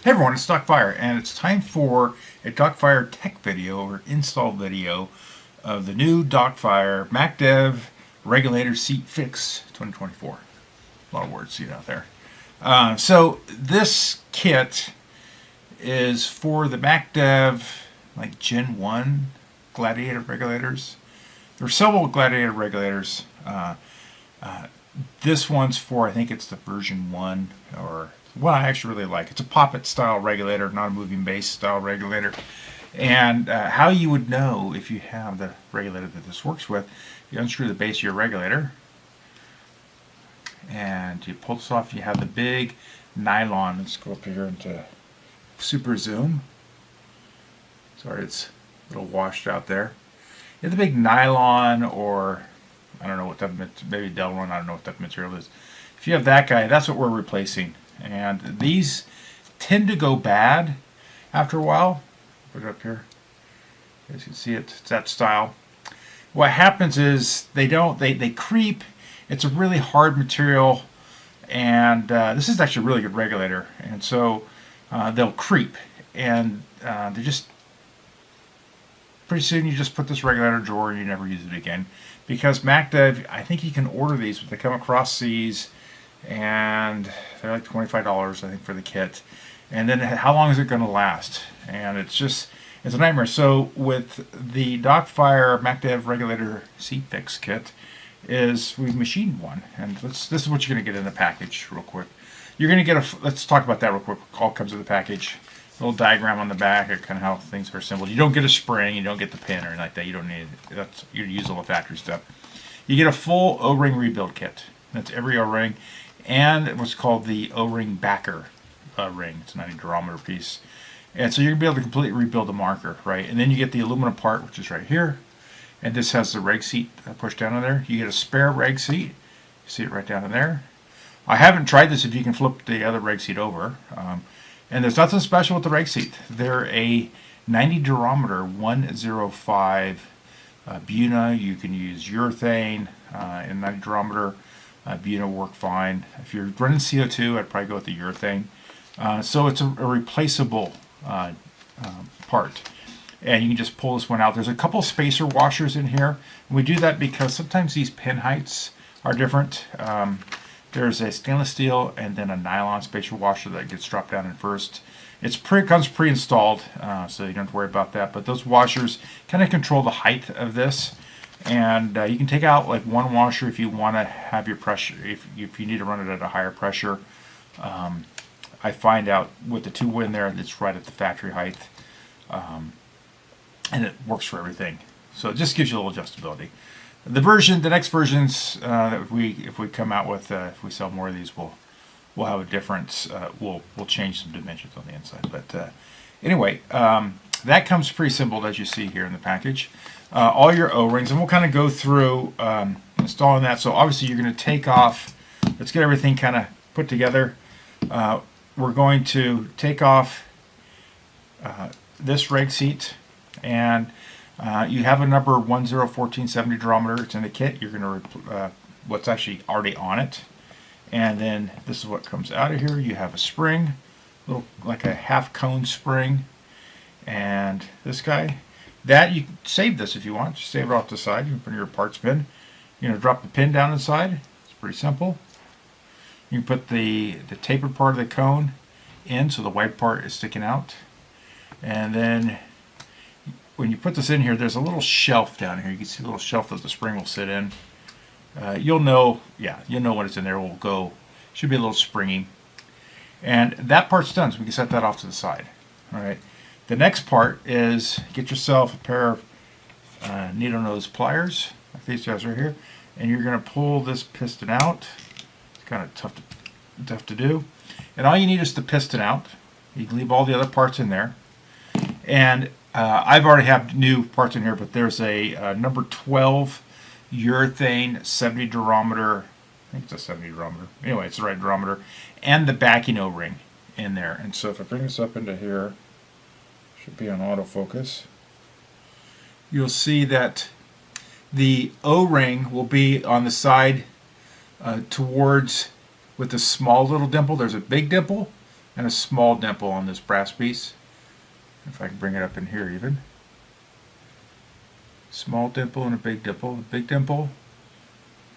Hey everyone, it's Docfire, and it's time for a Docfire tech video or install video of the new Docfire MacDev Regulator Seat Fix 2024. A lot of words seen out there. So this kit is for the MacDev like Gen 1 Gladiator regulators. There are several Gladiator regulators. This one's for, I think it's the version 1, or what I actually really like. It's a poppet style regulator, not a moving base style regulator. And how you would know if you have the regulator that this works with, you unscrew the base of your regulator and you pull this off. You have the big nylon. Let's go up here into super zoom. Sorry, it's a little washed out there. You have the big nylon, or I don't know what type of, maybe Delron, I don't know what type of material it is. If you have that guy, that's what we're replacing. And these tend to go bad after a while. Put it up here. You guys can see it. It's that style. What happens is they creep. It's a really hard material, and this is actually a really good regulator. And so they'll creep, and they just pretty soon you just put this regulator in a drawer and you never use it again. Because MacDev, I think you can order these, but they come across these, and they're like $25, I think, for the kit. And then how long is it going to last? And it's a nightmare. So with the Docfire MacDev Regulator Seat Fix kit, we've machined one, and this is what you're going to get in the package real quick. You're going to get let's talk about that real quick. All comes in the package. A little diagram on the back of kind of how things are assembled. You don't get a spring, you don't get the pin or anything like that. You don't need it. You use all the factory stuff. You get a full O-ring rebuild kit. That's every O-ring, and what's called the O-ring backer ring. It's a 90 durometer piece, and so you're gonna be able to completely rebuild the marker, right? And then you get the aluminum part, which is right here, and this has the reg seat pushed down in there. You get a spare reg seat. You see it right down in there. I haven't tried this if you can flip the other reg seat over. And there's nothing special with the reg seat. They're a 90 durometer 105 Buna. You can use urethane in 90 durometer. Buna will work fine. If you're running CO2, I'd probably go with the urethane. So it's a replaceable part. And you can just pull this one out. There's a couple spacer washers in here. And we do that because sometimes these pin heights are different. There's a stainless steel and then a nylon spacer washer that gets dropped down in first. It comes pre-installed, so you don't have to worry about that. But those washers kind of control the height of this, and you can take out like one washer if you want to have your pressure. If you need to run it at a higher pressure, I find out with the two in there, it's right at the factory height, and it works for everything. So it just gives you a little adjustability. The next versions that if we come out with, if we sell more of these, we'll have a difference. We'll change some dimensions on the inside. But anyway, that comes pre-assembled as you see here in the package. All your O-rings, and we'll kind of go through installing that. So obviously you're going to take off. Let's get everything kind of put together. We're going to take off this reg seat, and you have a number 101470 durometer. It's in the kit. You're going to what's actually already on it, and then this is what comes out of here. You have a spring, little like a half cone spring, and this guy. That you can save this if you want. Just save it off the side. You can put in your parts bin. You're going to drop the pin down inside. It's pretty simple. You can put the tapered part of the cone in, so the white part is sticking out, and then when you put this in here, there's a little shelf down here. You can see a little shelf that the spring will sit in. You'll know when it's in there. Will go. Should be a little springy. And that part's done, so we can set that off to the side. All right. The next part is get yourself a pair of needle nose pliers, like these guys right here, and you're going to pull this piston out. It's kind of tough to do. And all you need is the piston out. You can leave all the other parts in there. And I've already have new parts in here, but there's a number 12 urethane 70 durometer. I think it's a 70 durometer. Anyway, it's the right durometer, and the backing O-ring in there. And so if I bring this up into here, should be on autofocus. You'll see that the O-ring will be on the side towards with a small little dimple. There's a big dimple, and a small dimple on this brass piece. If I can bring it up in here even. Small dimple and a big dimple. The big dimple,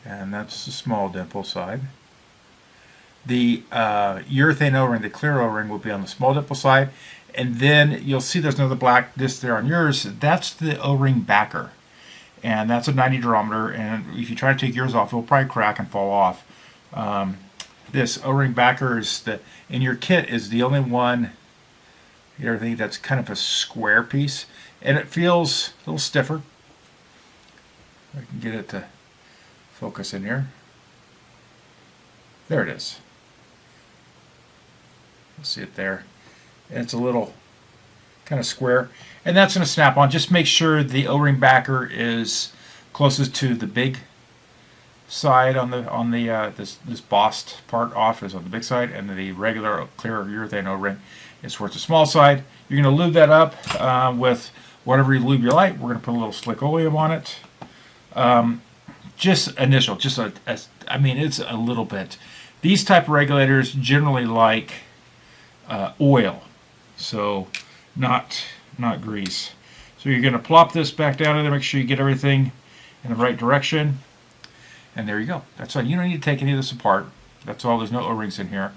and that's the small dimple side. The urethane O-ring, the clear O-ring, will be on the small dimple side. And then you'll see there's another black disc there on yours. That's the O-ring backer. And that's a 90 durometer. And if you try to take yours off, it'll probably crack and fall off. This O-ring backer is in your kit is the only one here, I think that's kind of a square piece. And it feels a little stiffer. I can get it to focus in here. There it is. You'll see it there. And it's a little kind of square. And that's going to snap on. Just make sure the O-ring backer is closest to the big side on this bossed part off is on the big side, and the regular clear urethane O-ring is towards the small side. You're going to lube that up with whatever you lube you like. We're going to put a little slick oleum on it. Just initial, I mean, it's a little bit. These type of regulators generally like oil, so not grease. So you're going to plop this back down in there, make sure you get everything in the right direction, and there you go. That's all. You don't need to take any of this apart. That's all. There's no O-rings in here.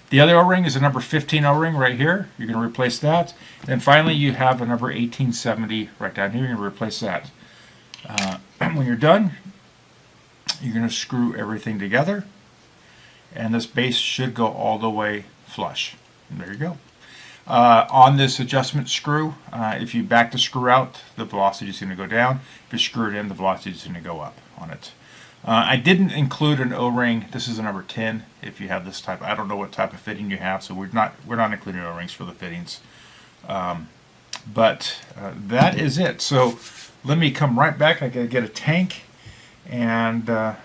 The other O-ring is a number 15 O-ring right here. You're going to replace that. Then finally you have a number 1870 right down here. You're going to replace that. When you're done, you're going to screw everything together, and this base should go all the way flush. And there you go. On this adjustment screw, if you back the screw out, the velocity is going to go down. If you screw it in, the velocity is going to go up on it. I didn't include an O-ring. This is a number 10. If you have this type, I don't know what type of fitting you have, so we're not including O-rings for the fittings. But that is it. So let me come right back. I gotta get a tank, and all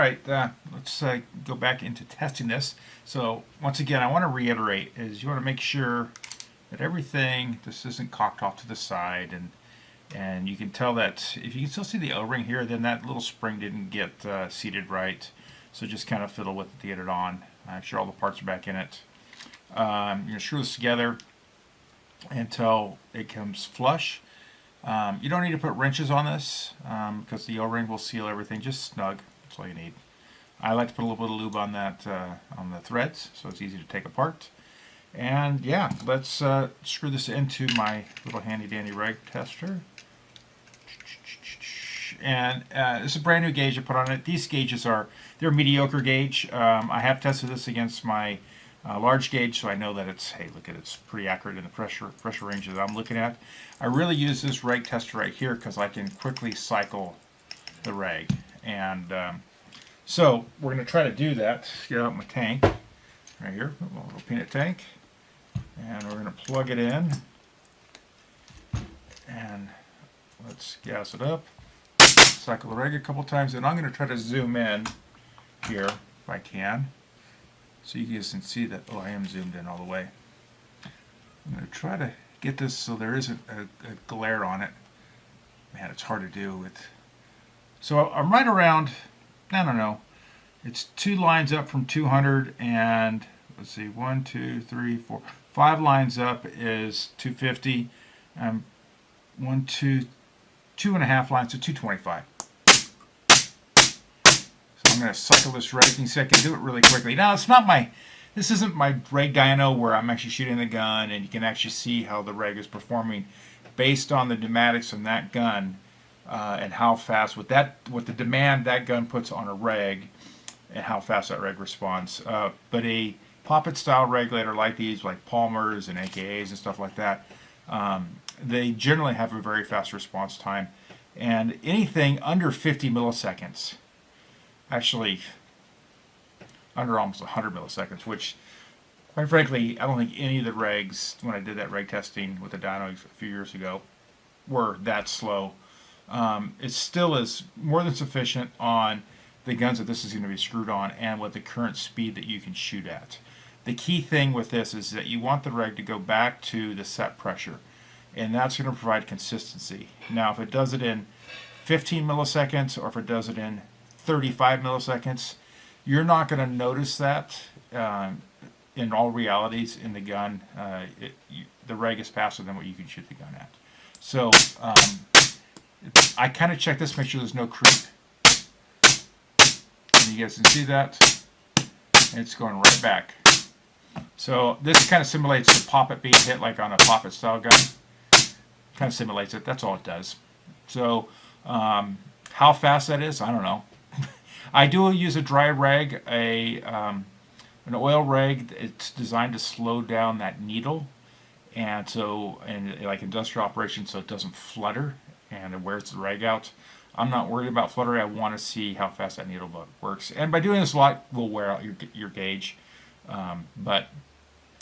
right, let's go back into testing this. So once again, I want to reiterate is you want to make sure that everything, this isn't cocked off to the side, and you can tell that if you can still see the O-ring here, then that little spring didn't get seated right. So just kind of fiddle with it to get it on. Make sure all the parts are back in it. You're going to screw this together until it comes flush. You don't need to put wrenches on this because the O-ring will seal everything just snug. That's all you need. I like to put a little bit of lube on that on the threads, so it's easy to take apart. And yeah, let's screw this into my little handy dandy reg tester. And this is a brand new gauge I put on it. These gauges they're mediocre gauge. I have tested this against my large gauge, so I know that it's, hey, look at it, it's pretty accurate in the pressure range that I'm looking at. I really use this reg tester right here because I can quickly cycle the reg. And so we're going to try to do that. Get out my tank right here, a little peanut tank, and we're going to plug it in, and let's gas it up, cycle the reg a couple times, and I'm going to try to zoom in here if I can, so you guys can see that. Oh, I am zoomed in all the way. I'm going to try to get this so there isn't a glare on it. Man, it's hard to do with. So I'm right around, I don't know, it's 2 lines up from 200, and let's see, 1, 2, 3, 4, 5 lines up is 250, and 1, 2, 2.5 lines to 225. So I'm going to cycle this reg. You can see I can do it really quickly. Now this isn't my reg dyno where I'm actually shooting the gun, and you can actually see how the reg is performing based on the pneumatics from that gun. And how fast, with the demand that gun puts on a reg, and how fast that reg responds. But a poppet style regulator like these, like Palmer's and AKAs and stuff like that, they generally have a very fast response time. And anything under 50 milliseconds, actually under almost 100 milliseconds, which quite frankly, I don't think any of the regs, when I did that reg testing with the dyno a few years ago, were that slow. It still is more than sufficient on the guns that this is going to be screwed on and with the current speed that you can shoot at. The key thing with this is that you want the reg to go back to the set pressure, and that's going to provide consistency. Now, if it does it in 15 milliseconds or if it does it in 35 milliseconds, you're not going to notice that in all realities in the gun. The reg is faster than what you can shoot the gun at. So I kind of check this, make sure there's no creep. And you guys can see that. And it's going right back. So this kind of simulates the poppet being hit like on a poppet style gun. Kind of simulates it. That's all it does. So how fast that is, I don't know. I do use a dry reg, an oil reg. It's designed to slow down that needle, and so like industrial operations, so it doesn't flutter and it wears the reg out. I'm not worried about fluttering. I want to see how fast that needle works, and by doing this a lot, will wear out your gauge. But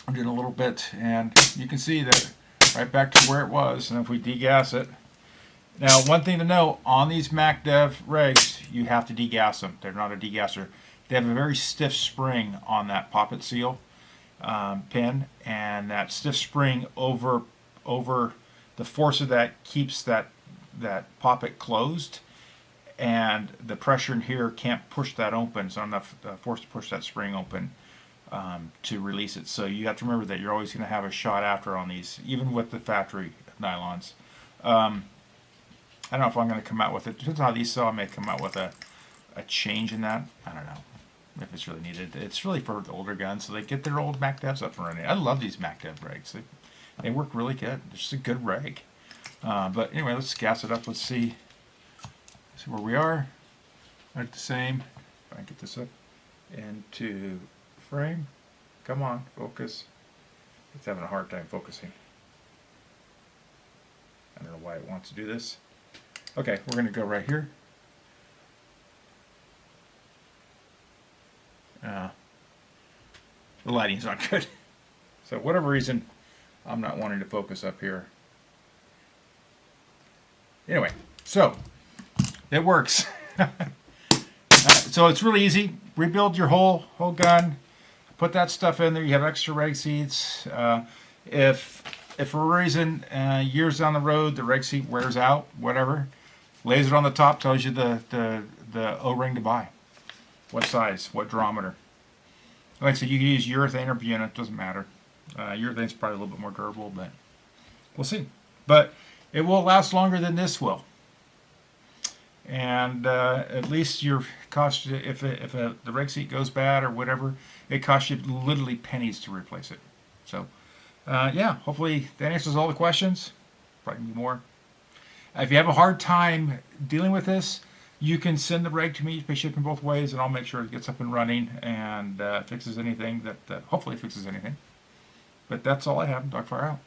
I'm doing a little bit, and you can see that right back to where it was. And if we degas it. Now, one thing to know, on these MacDev regs, you have to degas them. They're not a degasser. They have a very stiff spring on that poppet seal pin, and that stiff spring over the force of that keeps that poppet closed, and the pressure in here can't push that open. It's not enough force to push that spring open to release it. So you have to remember that you're always going to have a shot after on these, even with the factory nylons. I don't know if I'm going to come out with it. Depends on how these sell. I may come out with a change in that. I don't know if it's really needed. It's really for the older guns, so they get their old MacDevs up and running. I love these MacDev regs. They work really good. They're just a good reg. But anyway, let's gas it up. Let's see where we are. Right the same. If I can get this up into frame. Come on, focus. It's having a hard time focusing. I don't know why it wants to do this. Okay, we're going to go right here. The lighting's not good. So whatever reason, I'm not wanting to focus up here. Anyway, so it works. So it's really easy. Rebuild your whole gun. Put that stuff in there. You have extra reg seats. If for a reason years down the road the reg seat wears out, whatever, laser on the top tells you the O-ring to buy. What size, what diameter. Like I said, you can use urethane or Buna, it doesn't matter. Urethane's probably a little bit more durable, but we'll see. But it will last longer than this will. And at least your cost, if the reg seat goes bad or whatever, it costs you literally pennies to replace it. So yeah, hopefully that answers all the questions. Probably more. If you have a hard time dealing with this, you can send the reg to me, pay shipping both ways, and I'll make sure it gets up and running and fixes anything that hopefully fixes anything. But that's all I have. Docfire out.